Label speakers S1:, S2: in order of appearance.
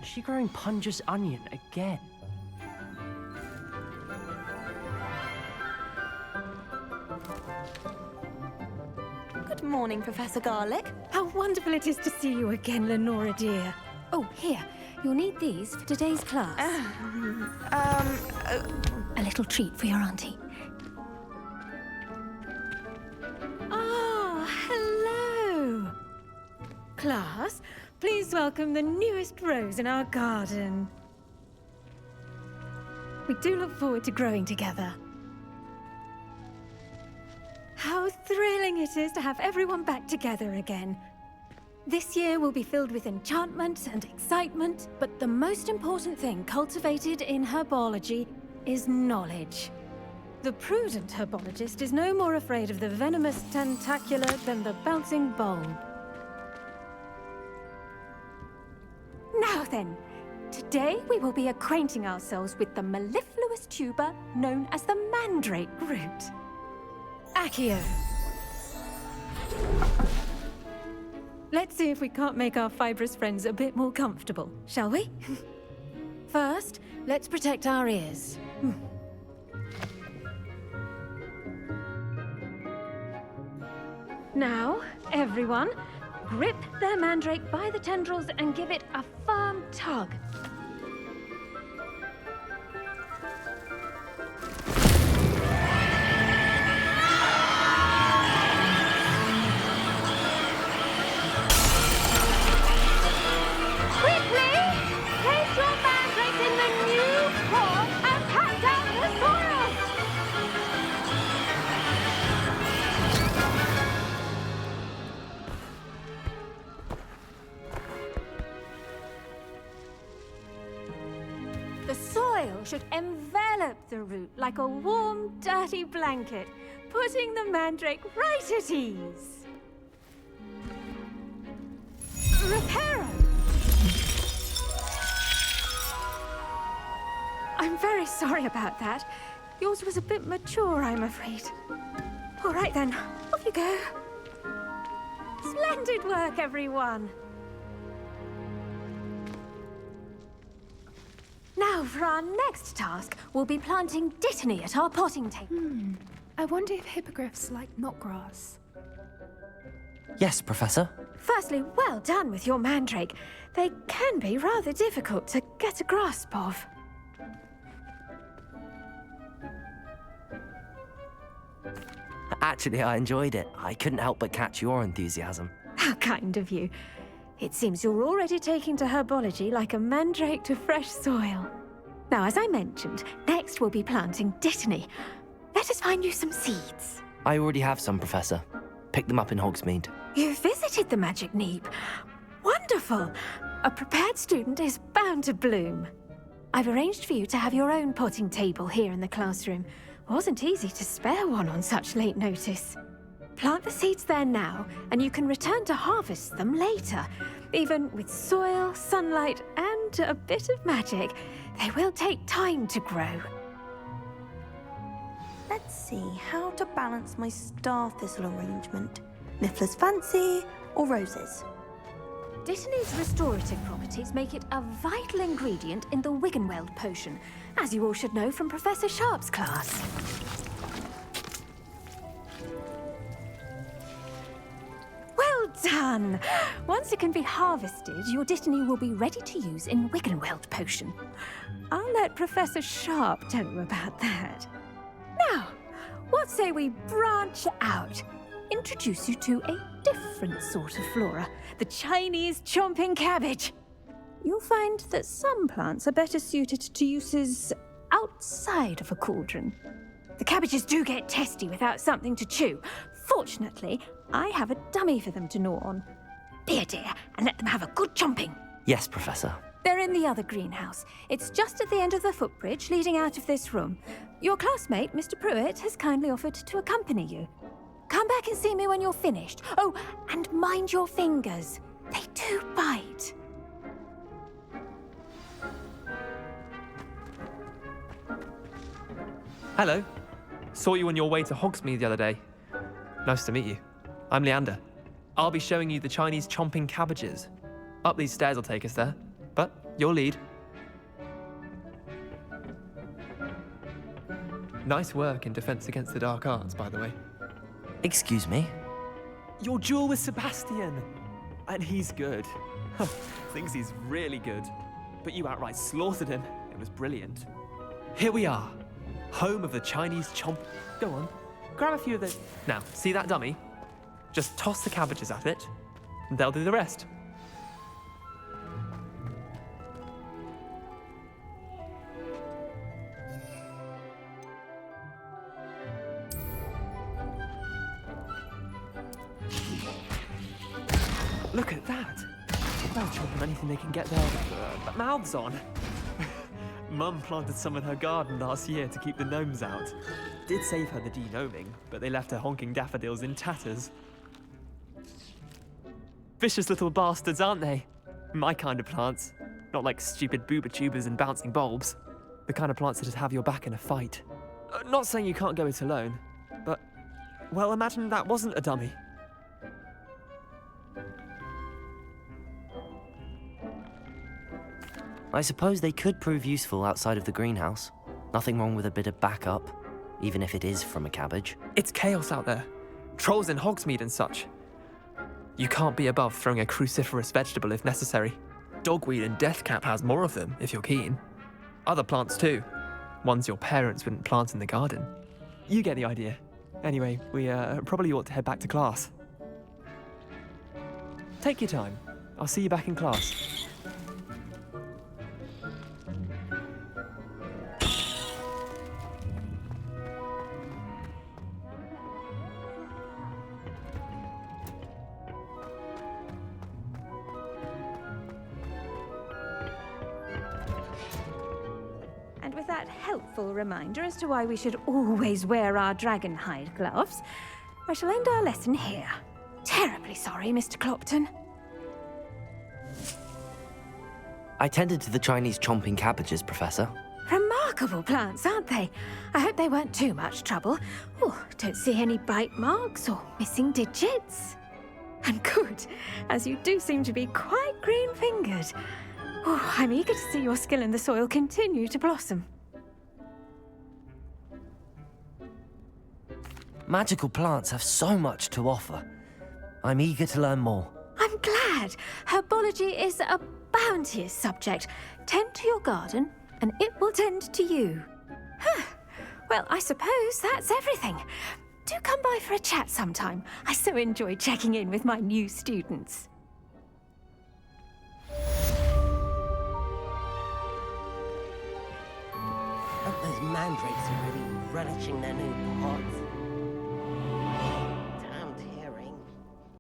S1: Is she growing Punja's onion again?
S2: Good morning, Professor Garlic.
S3: How wonderful it is to see you again, Lenora dear. Oh, here. You'll need these for today's class. A little treat for your auntie. Ah, hello. Class, please welcome the newest rose in our garden. We do look forward to growing together. How thrilling it is to have everyone back together again. This year will be filled with enchantment and excitement, but the most important thing cultivated in herbology is knowledge. The prudent herbologist is no more afraid of the venomous tentacula than the bouncing bulb. Now then, today we will be acquainting ourselves with the mellifluous tuber known as the mandrake root. Accio. Let's see if we can't make our fibrous friends a bit more comfortable, shall we? First, let's protect our ears. Now, everyone, grip their mandrake by the tendrils and give it a firm tug. The soil should envelop the root like a warm, dirty blanket, putting the mandrake right at ease. Reparo! I'm very sorry about that. Yours was a bit mature, I'm afraid. All right then, off you go. Splendid work, everyone. Now, for our next task, we'll be planting dittany at our potting table.
S4: I wonder if hippogriffs like knotgrass.
S1: Yes, Professor.
S3: Firstly, well done with your mandrake. They can be rather difficult to get a grasp of.
S1: Actually, I enjoyed it. I couldn't help but catch your enthusiasm.
S3: How kind of you. It seems you're already taking to herbology like a mandrake to fresh soil. Now, as I mentioned, next we'll be planting dittany. Let us find you some seeds.
S1: I already have some, Professor. Picked them up in Hogsmeade.
S3: You visited the Magic Neep. Wonderful. A prepared student is bound to bloom. I've arranged for you to have your own potting table here in the classroom. Wasn't easy to spare one on such late notice. Plant the seeds there now, and you can return to harvest them later. Even with soil, sunlight, and a bit of magic, they will take time to grow.
S2: Let's see how to balance my star thistle arrangement. Niffler's fancy or roses?
S3: Dittany's restorative properties make it a vital ingredient in the Wiggenweld potion, as you all should know from Professor Sharp's class. Well done! Once it can be harvested, your dittany will be ready to use in Wiggenweld potion. I'll let Professor Sharp tell you about that. Now, what say we branch out? Introduce you to a different sort of flora, the Chinese chomping cabbage. You'll find that some plants are better suited to uses outside of a cauldron. The cabbages do get testy without something to chew. Fortunately, I have a dummy for them to gnaw on. Be a dear and let them have a good chomping.
S1: Yes, Professor.
S3: They're in the other greenhouse. It's just at the end of the footbridge leading out of this room. Your classmate, Mr. Pruitt, has kindly offered to accompany you. Come back and see me when you're finished. Oh, and mind your fingers. They do bite.
S5: Hello. Saw you on your way to Hogsmeade the other day. Nice to meet you. I'm Leander. I'll be showing you the Chinese chomping cabbages. Up these stairs will take us there. but you'll lead. Nice work in Defense Against the Dark Arts, by the way.
S1: Excuse me?
S6: Your duel with Sebastian! And he's good. Thinks he's really good. But you outright slaughtered him. It was brilliant. Here we are. Home of the Chinese chomp. Go on. Grab a few of those.
S5: Now, see that dummy? Just toss the cabbages at it, and they'll do the rest. Look at that! They'll chomp on anything they can get their mouths on.
S6: Mum planted some in her garden last year to keep the gnomes out. Did save her the de-gnoming, but they left her honking daffodils in tatters. Vicious little bastards, aren't they? My kind of plants. Not like stupid booba tubers and bouncing bulbs. The kind of plants that'd have your back in a fight. Not saying you can't go it alone, but, well, imagine that wasn't a dummy.
S1: I suppose they could prove useful outside of the greenhouse. Nothing wrong with a bit of backup, even if it is from a cabbage.
S5: It's chaos out there. Trolls in Hogsmeade and such. You can't be above throwing a cruciferous vegetable if necessary. Dogweed and deathcap has more of them, if you're keen. Other plants too. Ones your parents wouldn't plant in the garden.
S6: You get the idea. Anyway, we probably ought to head back to class. Take your time. I'll see you back in class.
S3: And with that helpful reminder as to why we should always wear our dragon hide gloves, I shall end our lesson here. Terribly sorry, Mr. Clopton.
S1: I tended to the Chinese chomping cabbages, Professor.
S3: Remarkable plants, aren't they? I hope they weren't too much trouble. Oh, don't see any bite marks or missing digits. And good, as you do seem to be quite green-fingered. Oh, I'm eager to see your skill in the soil continue to blossom.
S1: Magical plants have so much to offer. I'm eager to learn more.
S3: I'm glad. Herbology is a bounteous subject. Tend to your garden, and it will tend to you. Huh. Well, I suppose that's everything. Do come by for a chat sometime. I so enjoy checking in with my new students.
S7: Hope those mandrakes are really relishing their new pods.